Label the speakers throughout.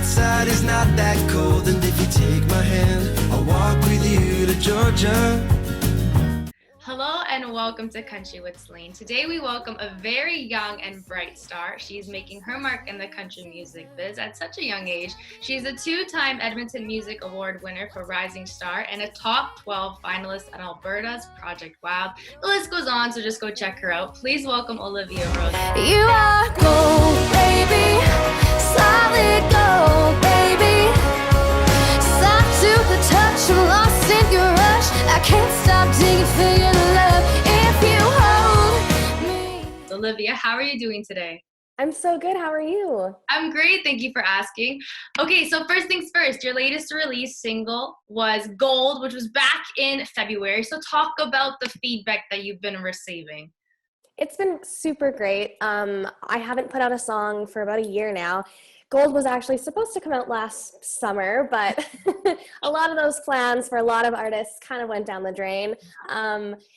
Speaker 1: outside is not that cold, and if you take my hand, I'll walk with you to Georgia.
Speaker 2: Hello and welcome to Country with Celine. Today we welcome a very young and bright star. She's making her mark in the country music biz at such a young age. She's a two-time Edmonton Music Award winner for Rising Star and a top 12 finalist at Alberta's Project Wild. The list goes on, so just go check her out. Please welcome Olivia Rose.
Speaker 3: You are gold, baby, solid gold, baby. Soft to the touch, I'm lost in your rush. I can't stop digging for your love if you hold me.
Speaker 2: Olivia, how are you doing today?
Speaker 4: I'm so good. How are you?
Speaker 2: I'm great. Thank you for asking. Okay, so first things first, your latest release single was Gold, which was back in February. So talk about the feedback that you've been receiving.
Speaker 4: It's been super great. I haven't put out a song for about a year now. Gold was actually supposed to come out last summer, but a lot of those plans for a lot of artists kind of went down the drain.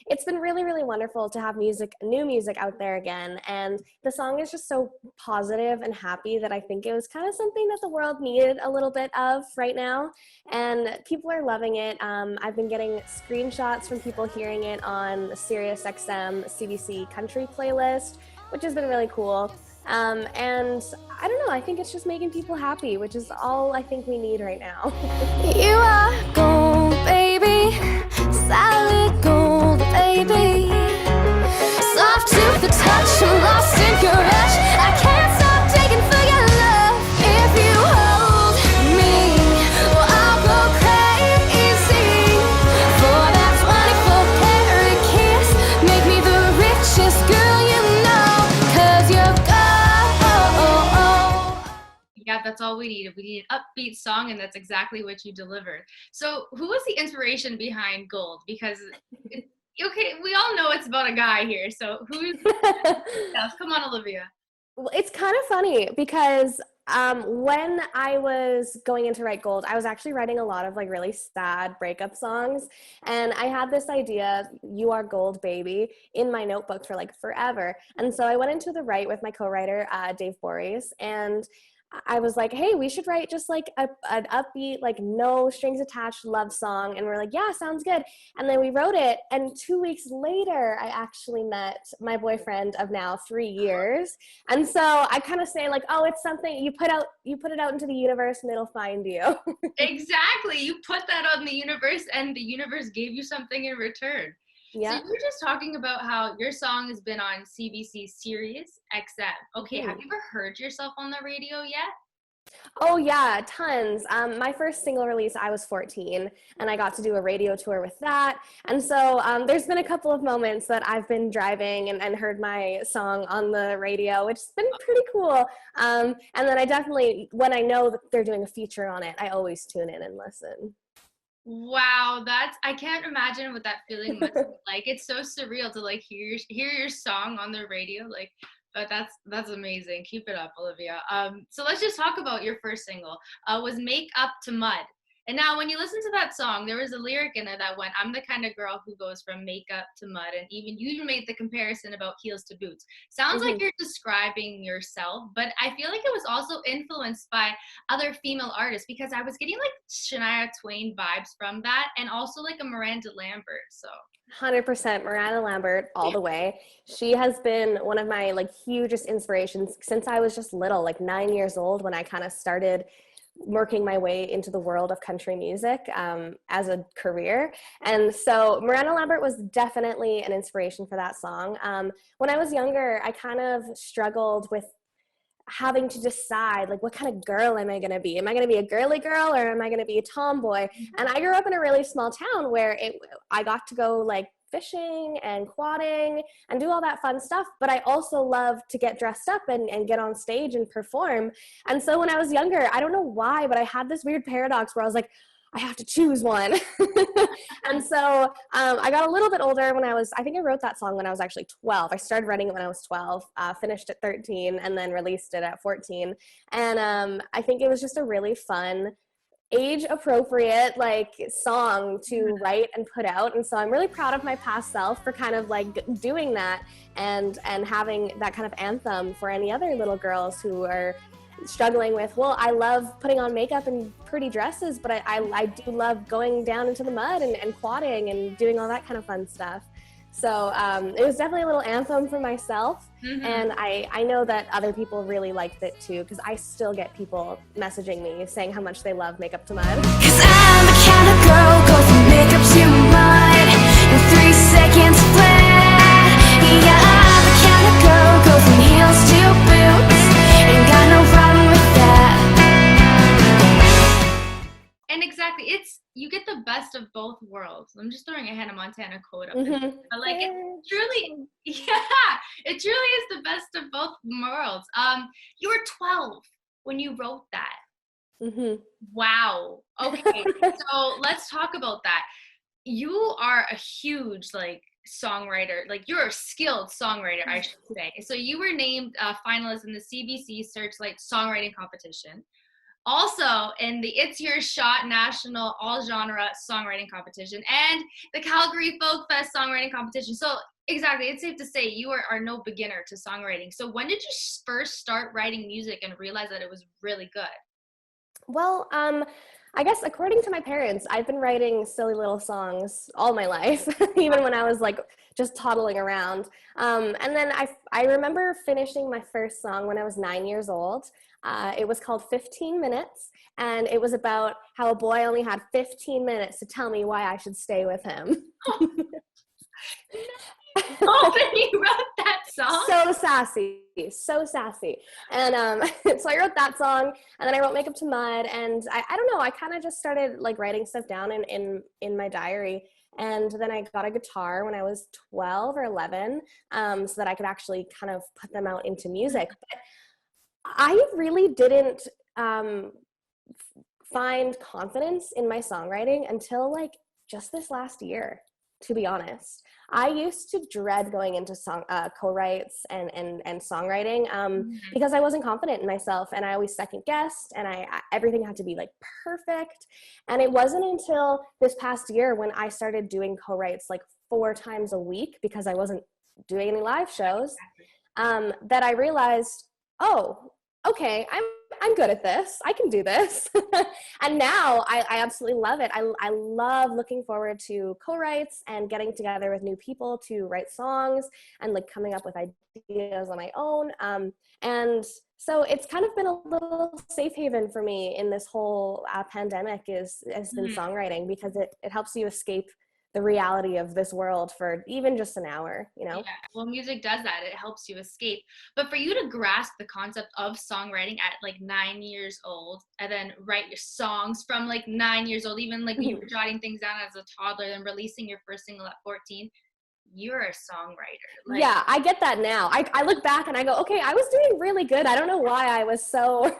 Speaker 4: It's been really, really wonderful to have new music out there again. And the song is just so positive and happy that I think it was kind of something that the world needed a little bit of right now. And people are loving it. I've been getting screenshots from people hearing it on the SiriusXM CBC Country playlist, which has been really cool. And I don't know, I think it's just making people happy, which is all I think we need right now.
Speaker 3: You are gold, baby, solid gold, baby. Soft to the touch, I'm lost in your rush. I can't stop digging for your love. If you hold me, well, I'll go crazy for that 24-karat kiss. Make me the richest girl you know, 'cause you're gold.
Speaker 2: Yeah, that's all we needed. We need an upbeat song, and that's exactly what you delivered. So who was the inspiration behind Gold? Because, okay, we all know it's about a guy here. So who's Come on, Olivia.
Speaker 4: Well, it's kind of funny because when I was going in to write Gold, I was actually writing a lot of like really sad breakup songs. And I had this idea, You Are Gold, Baby, in my notebook for like forever. And so I went into the write with my co-writer, Dave Boris, and I was like, hey, we should write just like an upbeat, like no strings attached love song. And we're like, yeah, sounds good. And then we wrote it. And 2 weeks later, I actually met my boyfriend of now 3 years. And so I kind of say like, oh, it's something you put it out into the universe and it'll find you.
Speaker 2: Exactly. You put that on the universe, and the universe gave you something in return.
Speaker 4: Yeah.
Speaker 2: So you were just talking about how your song has been on CBC Sirius XM. Okay, have you ever heard yourself on the radio yet?
Speaker 4: Oh yeah, tons. My first single release, I was 14, and I got to do a radio tour with that. And so there's been a couple of moments that I've been driving and heard my song on the radio, which has been pretty cool. And then I definitely, when I know that they're doing a feature on it, I always tune in and listen.
Speaker 2: Wow, I can't imagine what that feeling must be like. It's so surreal to like hear your song on the radio, like, but that's amazing. Keep it up, Olivia. So let's just talk about your first single. Was Make Up to Mud. And now when you listen to that song, there was a lyric in there that went, I'm the kind of girl who goes from makeup to mud. And even you even made the comparison about heels to boots. Sounds like you're describing yourself, but I feel like it was also influenced by other female artists, because I was getting like Shania Twain vibes from that, and also like a Miranda Lambert. So
Speaker 4: 100% Miranda Lambert all the way. She has been one of my like hugest inspirations since I was just little, like 9 years old, when I kind of started working my way into the world of country music as a career. And so Miranda Lambert was definitely an inspiration for that song. When I was younger, I kind of struggled with having to decide, like, what kind of girl am I going to be? Am I going to be a girly girl, or am I going to be a tomboy? And I grew up in a really small town where I got to go like fishing and quadding and do all that fun stuff, but I also love to get dressed up and get on stage and perform. And so when I was younger, I don't know why, but I had this weird paradox where I was like, I have to choose one. And so I got a little bit older when I think I wrote that song when I was actually 12. I started writing it when I was 12, finished at 13, and then released it at 14. And I think it was just a really fun, age-appropriate like song to write and put out. And so I'm really proud of my past self for kind of like doing that and having that kind of anthem for any other little girls who are struggling with, well, I love putting on makeup and pretty dresses, but I do love going down into the mud and quadding and doing all that kind of fun stuff. So it was definitely a little anthem for myself. And I know that other people really liked it too, because I still get people messaging me saying how much they love Makeup to Mud.
Speaker 3: 'Cause I'm the kind of girl, go from makeup to mud in 3 seconds flat. Yeah, I'm the kind of girl, go from heels to boots, ain't got no problem with that.
Speaker 2: And exactly, you get the best of both worlds. I'm just throwing a Hannah Montana quote up there. But like it truly, it truly is the best of both worlds. You were 12 when you wrote that. Wow. Okay, so let's talk about that. You are a huge like songwriter, like you're a skilled songwriter, I should say. So you were named a finalist in the CBC Searchlight Songwriting Competition. Also in the It's Your Shot National All Genre Songwriting Competition and the Calgary Folk Fest Songwriting Competition. So exactly, it's safe to say you are no beginner to songwriting. So when did you first start writing music and realize that it was really good?
Speaker 4: Well, I guess according to my parents, I've been writing silly little songs all my life, even when I was like just toddling around. And then I remember finishing my first song when I was 9 years old. It was called 15 Minutes, and it was about how a boy only had 15 minutes to tell me why I should stay with him.
Speaker 2: Oh, then you wrote that song?
Speaker 4: So sassy. And so I wrote that song, and then I wrote Makeup to Mud, and I don't know, I kind of just started like writing stuff down in my diary. And then I got a guitar when I was 12 or 11, so that I could actually kind of put them out into music. But I really didn't find confidence in my songwriting until like just this last year, to be honest. I used to dread going into co-writes and songwriting because I wasn't confident in myself, and I always second guessed, and everything had to be like perfect. And it wasn't until this past year when I started doing co-writes like 4 times a week because I wasn't doing any live shows that I realized, oh, okay, I'm good at this. I can do this. And now I absolutely love it. I love looking forward to co-writes and getting together with new people to write songs and like coming up with ideas on my own. And so it's kind of been a little safe haven for me in this whole pandemic has been songwriting, because it helps you escape the reality of this world for even just an hour, you know?
Speaker 2: Yeah, well, music does that. It helps you escape. But for you to grasp the concept of songwriting at like 9 years old, and then write your songs from like 9 years old, even like you were jotting things down as a toddler and releasing your first single at 14, you're a songwriter. Like,
Speaker 4: yeah, I get that now. I look back and I go, okay, I was doing really good. I don't know why I was so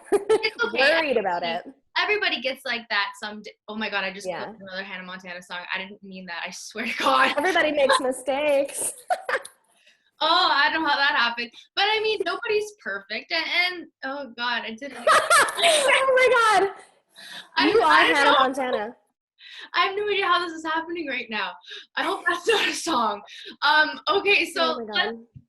Speaker 4: worried about it.
Speaker 2: Everybody gets like that someday. Oh my God, I just quoted another Hannah Montana song. I didn't mean that. I swear to God.
Speaker 4: Everybody makes mistakes.
Speaker 2: Oh, I don't know how that happened. But I mean, nobody's perfect. And oh God, I didn't.
Speaker 4: Oh my God. You are Hannah Montana.
Speaker 2: I have no idea how this is happening right now. I hope that's not a song. Okay, so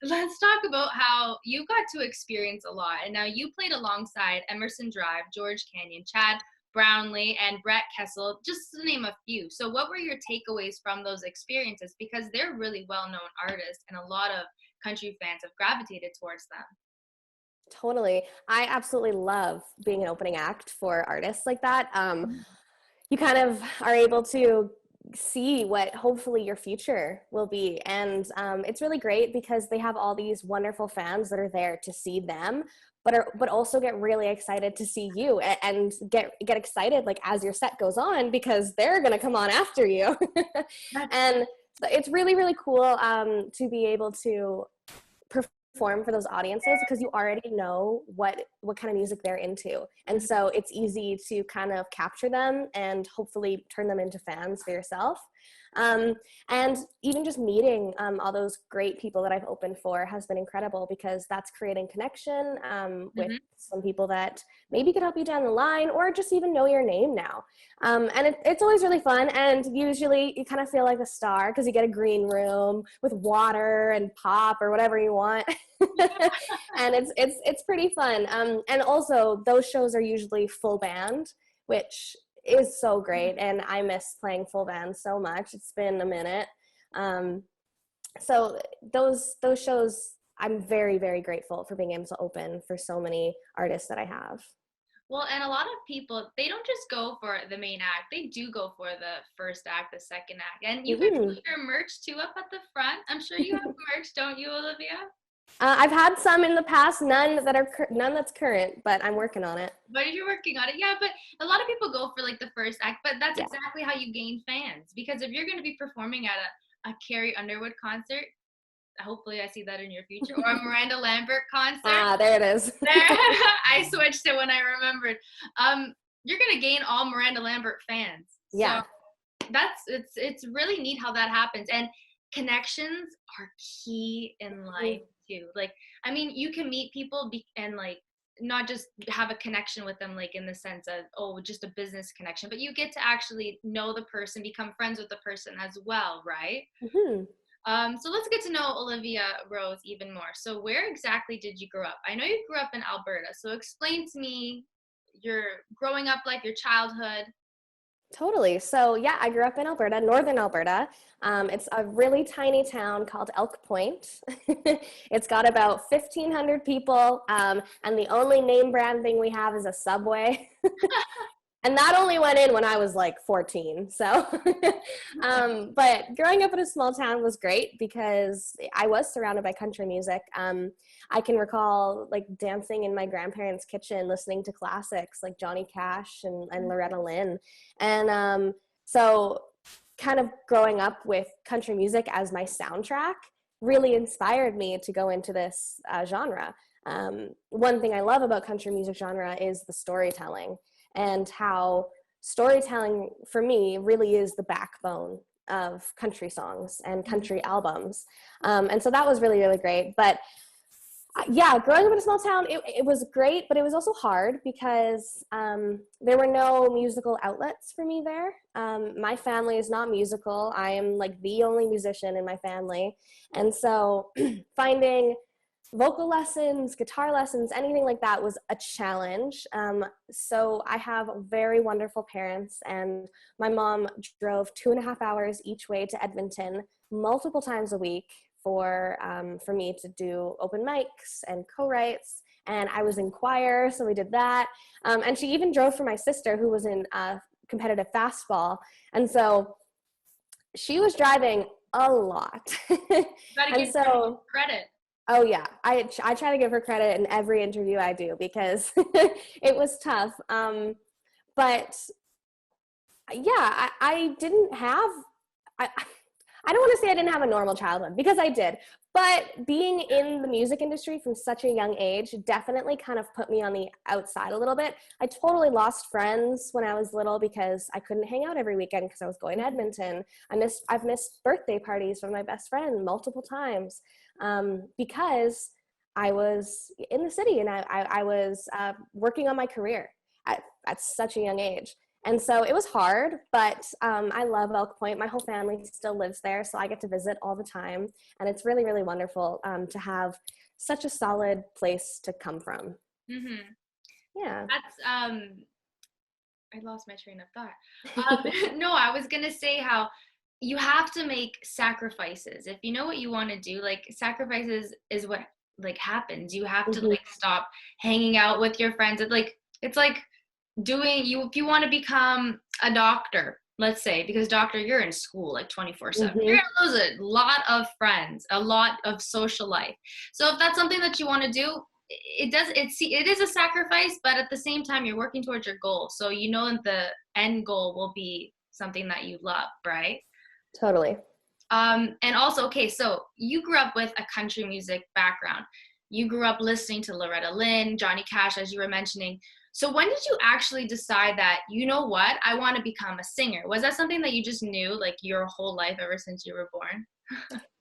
Speaker 2: let's talk about how you got to experience a lot. And now you played alongside Emerson Drive, George Canyon, Chad Brownlee, and Brett Kessel, just to name a few. So what were your takeaways from those experiences? Because they're really well-known artists, and a lot of country fans have gravitated towards them.
Speaker 4: Totally. I absolutely love being an opening act for artists like that. You kind of are able to see what hopefully your future will be. And it's really great because they have all these wonderful fans that are there to see them, but also get really excited to see you and get excited like as your set goes on, because they're going to come on after you. And it's really, really cool to be able to perform for those audiences, because you already know what kind of music they're into, and so it's easy to kind of capture them and hopefully turn them into fans for yourself. And even just meeting all those great people that I've opened for has been incredible, because that's creating connection with some people that maybe could help you down the line, or just even know your name now. And it's always really fun, and usually you kind of feel like a star because you get a green room with water and pop or whatever you want. And it's pretty fun. And also those shows are usually full band, which is so great. And I miss playing full band so much. It's been a minute. So those shows, I'm very, very grateful for being able to open for so many artists that I have.
Speaker 2: Well, and a lot of people, they don't just go for the main act. They do go for the first act, the second act. And you can put your merch too up at the front. I'm sure you have merch, don't you, Olivia?
Speaker 4: I've had some in the past, none that's current, but I'm working on it.
Speaker 2: But you're working on it. Yeah, but a lot of people go for like the first act, but that's exactly how you gain fans. Because if you're going to be performing at a Carrie Underwood concert, hopefully I see that in your future, or a Miranda Lambert concert.
Speaker 4: There it is.
Speaker 2: I switched it when I remembered. You're gonna gain all Miranda Lambert fans.
Speaker 4: Yeah.
Speaker 2: So it's really neat how that happens. And connections are key in life too. Like, I mean, you can meet people and like not just have a connection with them, like in the sense of, just a business connection, but you get to actually know the person, become friends with the person as well, right?
Speaker 4: Mm-hmm.
Speaker 2: So let's get to know Olivia Rose even more. So where exactly did you grow up? I know you grew up in Alberta. So explain to me your growing up life, your childhood.
Speaker 4: Totally. So yeah, I grew up in Alberta, northern Alberta. It's a really tiny town called Elk Point. It's got about 1,500 people. And the only name brand thing we have is a Subway. And that only went in when I was like 14. So, but growing up in a small town was great because I was surrounded by country music. I can recall like dancing in my grandparents' kitchen, listening to classics like Johnny Cash and Loretta Lynn. And so kind of growing up with country music as my soundtrack really inspired me to go into this genre. One thing I love about country music genre is the storytelling. And how storytelling for me really is the backbone of country songs and country albums. And so that was really, really great. But yeah, growing up in a small town, it was great, but it was also hard because there were no musical outlets for me there. My family is not musical. I am like the only musician in my family. And so finding vocal lessons, guitar lessons, anything like that was a challenge. So I have very wonderful parents, and my mom drove 2.5 hours each way to Edmonton multiple times a week for me to do open mics and co-writes. And I was in choir, so we did that. And she even drove for my sister, who was in competitive fastball. And so she was driving a lot.
Speaker 2: Gotta give her credit.
Speaker 4: Oh yeah, I try to give her credit in every interview I do because it was tough. But yeah, I didn't have, I don't want to say I didn't have a normal childhood because I did, but being in the music industry from such a young age definitely kind of put me on the outside a little bit. I totally lost friends when I was little because I couldn't hang out every weekend because I was going to Edmonton. I've missed birthday parties from my best friend multiple times. Because I was in the city and I was working on my career at such a young age. And so it was hard, but I love Elk Point. My whole family still lives there, so I get to visit all the time. And it's really, really wonderful to have such a solid place to come from.
Speaker 2: Mm-hmm.
Speaker 4: Yeah.
Speaker 2: That's, I lost my train of thought. No, I was going to say how you have to make sacrifices. If you know what you want to do, like sacrifices is what like happens. You have to like stop hanging out with your friends. It's like doing if you want to become a doctor, let's say, because doctor, you're in school like 24/7. You're gonna lose a lot of friends, a lot of social life. So if that's something that you want to do, it is a sacrifice, but at the same time you're working towards your goal. So you know that the end goal will be something that you love, right?
Speaker 4: Totally.
Speaker 2: And also, okay, so you grew up with a country music background. You grew up listening to Loretta Lynn, Johnny Cash, as you were mentioning. So when did you actually decide that, you know what, I want to become a singer? Was that something that you just knew like your whole life ever since you were born?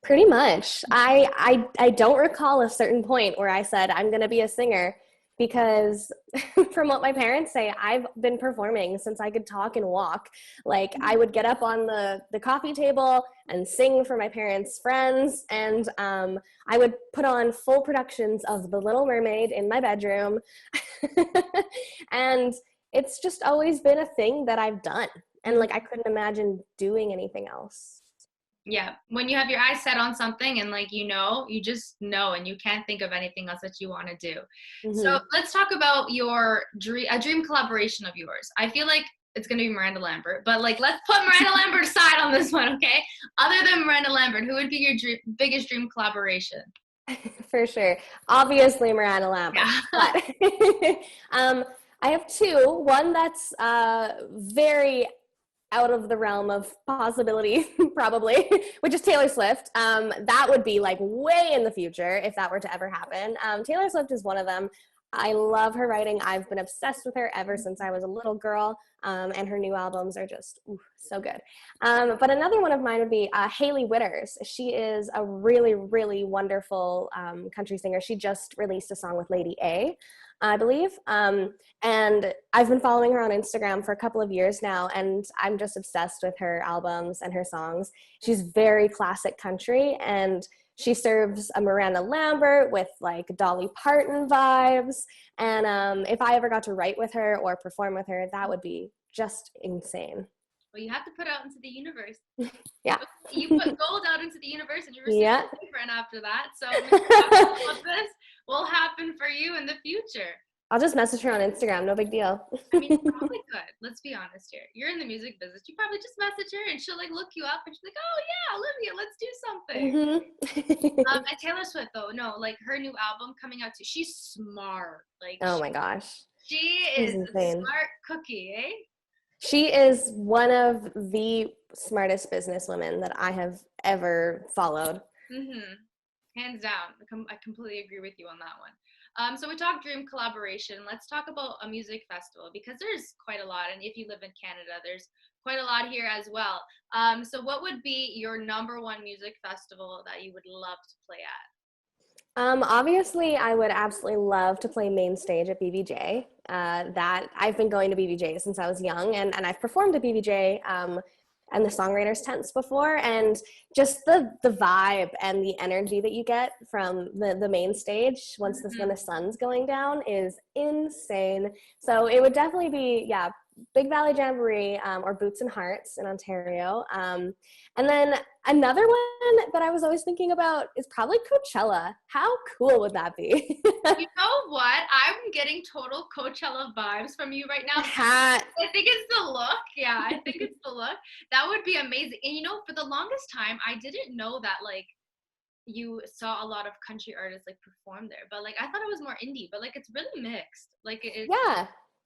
Speaker 4: Pretty much. I don't recall a certain point where I said, I'm going to be a singer, because from what my parents say, I've been performing since I could talk and walk. Like I would get up on the coffee table and sing for my parents' friends, and I would put on full productions of The Little Mermaid in my bedroom. And it's just always been a thing that I've done. And like I couldn't imagine doing anything else.
Speaker 2: Yeah, when you have your eyes set on something and like you just know, and you can't think of anything else that you want to do. So let's talk about a dream collaboration of yours. I feel like it's gonna be Miranda Lambert, but like let's put Miranda Lambert aside on this one, okay? Other than Miranda Lambert, who would be your biggest dream collaboration?
Speaker 4: For sure. Obviously Miranda Lambert.
Speaker 2: Yeah.
Speaker 4: But I have two. One that's very out of the realm of possibility, probably, which is Taylor Swift. That would be like way in the future if that were to ever happen. Taylor Swift is one of them. I love her writing. I've been obsessed with her ever since I was a little girl, and her new albums are just so good. But another one of mine would be Hailey Whitters. She is a really, really wonderful country singer. She just released a song with Lady A, I believe. And I've been following her on Instagram for a couple of years now, and I'm just obsessed with her albums and her songs. She's very classic country, and she serves a Miranda Lambert with like Dolly Parton vibes. And if I ever got to write with her or perform with her, that would be just insane.
Speaker 2: Well, you have to put out into the universe.
Speaker 4: Yeah.
Speaker 2: You put gold out into the universe, and you receive a different after that. So this will happen for you in the future.
Speaker 4: I'll just message her on Instagram. No big deal.
Speaker 2: I mean, you probably could. Let's be honest here. You're in the music business. You probably just message her, and she'll like look you up, and she's like, "Oh yeah, Olivia, let's do something." And Taylor Swift, though, no, like her new album coming out too. She's smart. Like,
Speaker 4: oh my gosh,
Speaker 2: she is a smart cookie, eh?
Speaker 4: She is one of the smartest businesswomen that I have ever followed.
Speaker 2: Hands down. I completely agree with you on that one. So we talked dream collaboration. Let's talk about a music festival, because there's quite a lot. And if you live in Canada, there's quite a lot here as well. So what would be your number one music festival that you would love to play at?
Speaker 4: Obviously, I would absolutely love to play main stage at BBJ. That I've been going to BBJ since I was young, and I've performed at BBJ and the songwriters tents before, and just the vibe and the energy that you get from the main stage when the sun's going down is insane. So it would definitely be Big Valley Jamboree or Boots and Hearts in Ontario. And then another one that I was always thinking about is probably Coachella. How cool would that be?
Speaker 2: You know what? I'm getting total Coachella vibes from you right now. I think it's the look. Yeah, I think it's the look. That would be amazing. And you know, for the longest time, I didn't know that like you saw a lot of country artists like perform there. But like I thought it was more indie, but like it's really mixed. Like it's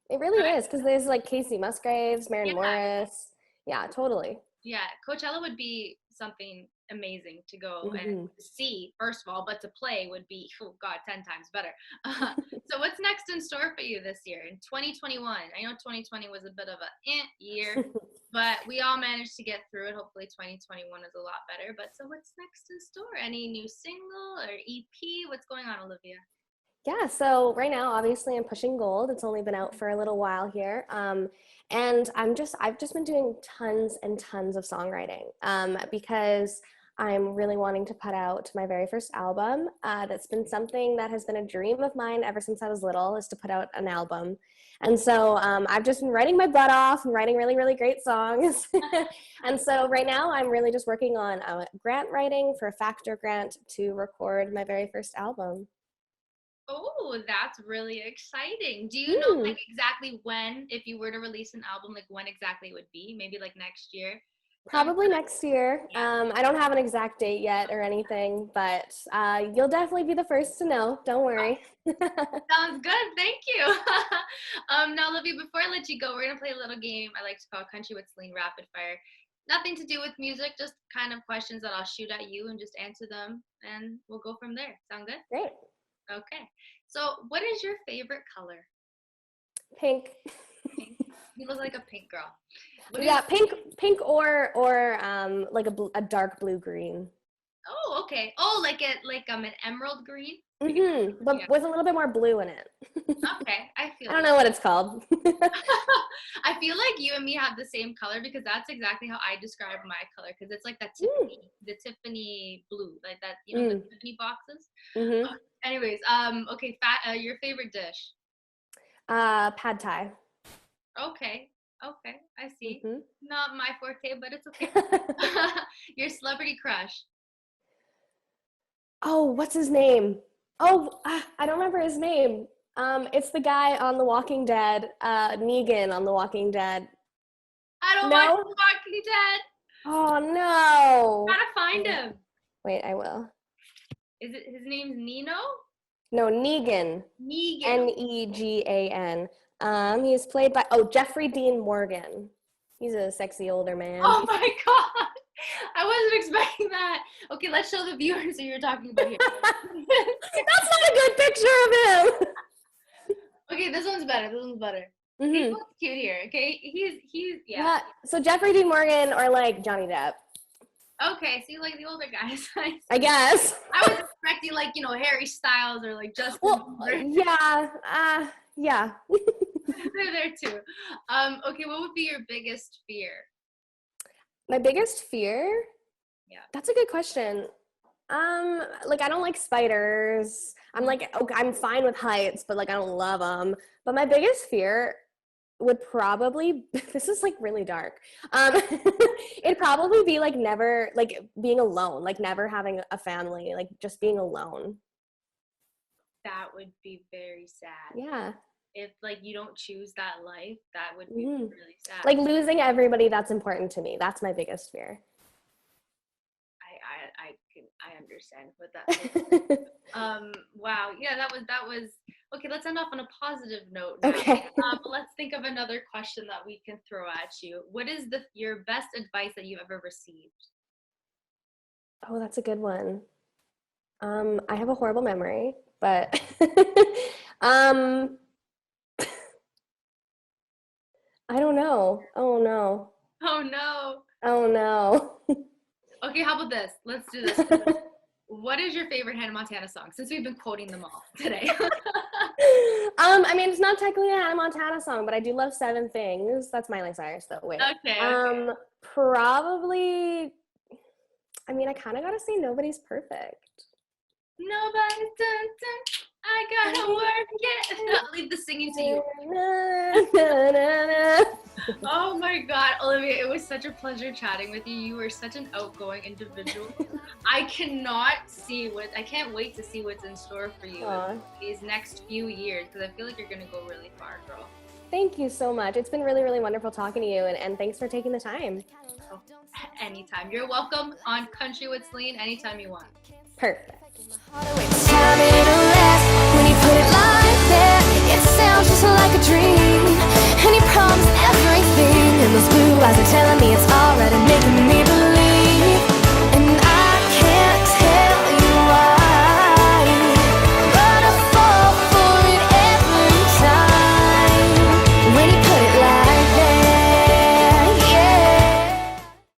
Speaker 4: it really is, because there's like Casey Musgraves, Maren Morris. Yeah, totally.
Speaker 2: Yeah, Coachella would be something amazing to go and see, first of all, but to play would be, oh God, 10 times better. So what's next in store for you this year in 2021? I know 2020 was a bit of a year, but we all managed to get through it. Hopefully 2021 is a lot better. But so what's next in store? Any new single or EP? What's going on, Olivia?
Speaker 4: Yeah, so right now, obviously, I'm pushing gold. It's only been out for a little while here. And I've just been doing tons and tons of songwriting because I'm really wanting to put out my very first album. That's been something that has been a dream of mine ever since I was little, is to put out an album. And so I've just been writing my butt off and writing really, really great songs. And so right now I'm really just working on grant writing for a Factor grant to record my very first album.
Speaker 2: Oh, that's really exciting. Do you know like exactly when, if you were to release an album, like when exactly it would be? Maybe like next year?
Speaker 4: Probably next year. I don't have an exact date yet or anything, but you'll definitely be the first to know. Don't worry.
Speaker 2: Sounds good. Thank you. Now, Olivia, before I let you go, we're going to play a little game I like to call Country with Celine Rapid Fire. Nothing to do with music, just kind of questions that I'll shoot at you and just answer them, and we'll go from there. Sound good?
Speaker 4: Great.
Speaker 2: Okay. So what is your favorite color?
Speaker 4: Pink.
Speaker 2: Pink. You look like a pink girl.
Speaker 4: Pink or like a dark blue green.
Speaker 2: Oh, okay. Oh, like an emerald green?
Speaker 4: But
Speaker 2: Yeah.
Speaker 4: with a little bit more blue in it.
Speaker 2: Okay, I feel
Speaker 4: I don't know what it's called.
Speaker 2: I feel like you and me have the same color because that's exactly how I describe my color because it's like that the Tiffany blue, like that, you know, the Tiffany boxes.
Speaker 4: Mm-hmm.
Speaker 2: Anyways, okay, your favorite dish.
Speaker 4: Pad Thai.
Speaker 2: Okay, okay, I see.
Speaker 4: Mm-hmm.
Speaker 2: Not my forte, but it's okay. Your celebrity crush.
Speaker 4: Oh, what's his name? Oh, I don't remember his name. It's the guy on The Walking Dead, Negan on The Walking Dead.
Speaker 2: I don't watch
Speaker 4: No?
Speaker 2: The Walking Dead.
Speaker 4: Oh, no.
Speaker 2: Gotta find him.
Speaker 4: Wait, I will.
Speaker 2: Is it his name's Nino?
Speaker 4: No, Negan.
Speaker 2: Negan.
Speaker 4: Negan. He's played by, Jeffrey Dean Morgan. He's a sexy older man.
Speaker 2: Oh my god. I wasn't expecting that. Okay, let's show the viewers who you're talking about here.
Speaker 4: That's not a good picture of him.
Speaker 2: Okay, this one's better. This one's better. He
Speaker 4: Mm-hmm.
Speaker 2: looks cute here. Okay, he's yeah.
Speaker 4: Yeah. So Jeffrey Dean Morgan or like Johnny Depp,
Speaker 2: Okay, so you like the older guys.
Speaker 4: I guess.
Speaker 2: I was expecting like, you know, Harry Styles or like Justin
Speaker 4: Well,
Speaker 2: Bieber.
Speaker 4: yeah.
Speaker 2: They're there too. Okay, what would be your biggest fear?
Speaker 4: My biggest fear?
Speaker 2: Yeah.
Speaker 4: That's a good question. Like I don't like spiders. I'm like, okay, I'm fine with heights, but like I don't love them. But my biggest fear would probably, this is like really dark. It'd probably be like never, like being alone, like never having a family, like just being alone.
Speaker 2: That would be very sad.
Speaker 4: Yeah.
Speaker 2: If like you don't choose that life, that would be
Speaker 4: Mhm.
Speaker 2: really sad.
Speaker 4: Like losing everybody that's important to me. That's my biggest fear.
Speaker 2: I understand what that is. Wow. Yeah, that was okay. Let's end off on a positive note now.
Speaker 4: Okay.
Speaker 2: Let's think of another question that we can throw at you. What is your best advice that you've ever received?
Speaker 4: Oh, that's a good one. I have a horrible memory, but I don't know. Oh no.
Speaker 2: Oh no.
Speaker 4: Oh no.
Speaker 2: Okay, how about this? Let's do this. What is your favorite Hannah Montana song? Since we've been quoting them all today.
Speaker 4: I mean, it's not technically a Hannah Montana song, but I do love Seven Things. That's Miley Cyrus, though. Wait.
Speaker 2: Okay.
Speaker 4: Probably. I mean, I kind of gotta say Nobody's Perfect.
Speaker 2: Nobody's done. I gotta work it. I'll leave the singing to you. Oh my god, Olivia, it was such a pleasure chatting with you. You are such an outgoing individual. I can't wait to see what's in store for you in these next few years because I feel like you're gonna go really far, girl.
Speaker 4: Thank you so much. It's been really, really wonderful talking to you, and thanks for taking the time.
Speaker 2: Oh, anytime. You're welcome on Country with Celine anytime you want.
Speaker 4: Perfect.
Speaker 3: Time in a